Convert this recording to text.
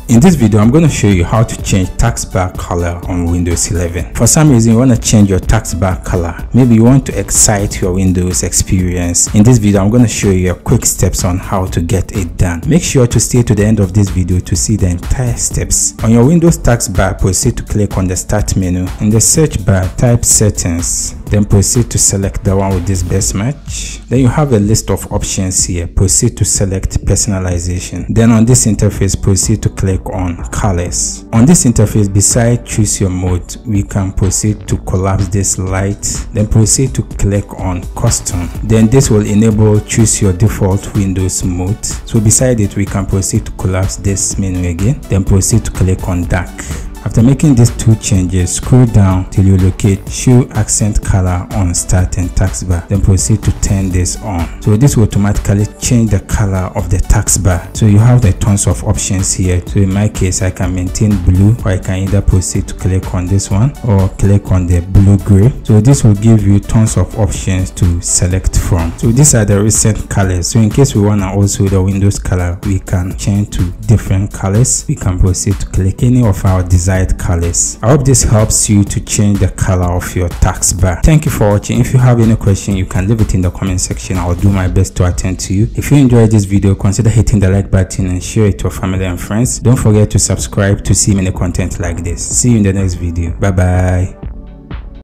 In this video, I'm going to show you how to change taskbar color on Windows 11. For some reason, you want to change your taskbar color. Maybe you want to excite your Windows experience. In this video, I'm going to show you quick steps on how to get it done. Make sure to stay to the end of this video to see the entire steps. On your Windows taskbar, proceed to click on the Start menu. In the search bar, type Settings. Then proceed to select the one with this best match. Then you have a list of options here. Proceed to select Personalization. Then on this interface, proceed to click on Colors. On this interface, beside choose your mode, we can proceed to collapse this light. Then proceed to click on Custom. Then this will enable choose your default Windows mode. So beside it, we can proceed to collapse this menu again. Then proceed to click on Dark. After making these two changes, scroll down till you locate Show Accent Color on Start and Taskbar. Then proceed to turn this on. So this will automatically change the color of the taskbar. So you have the tons of options here. So in my case, I can maintain blue, or I can either proceed to click on this one or click on the blue gray. So this will give you tons of options to select from. So these are the recent colors. So in case we want to also the Windows color, we can change to different colors. We can proceed to click any of our desired colors. I hope this helps you to change the color of your taskbar. Thank you for watching. If you have any question, you can leave it in the comment section. I'll do my best to attend to you. If you enjoyed this video, consider hitting the like button and share it to your family and friends. Don't forget to subscribe to see many content like this. See you in the next video. Bye bye.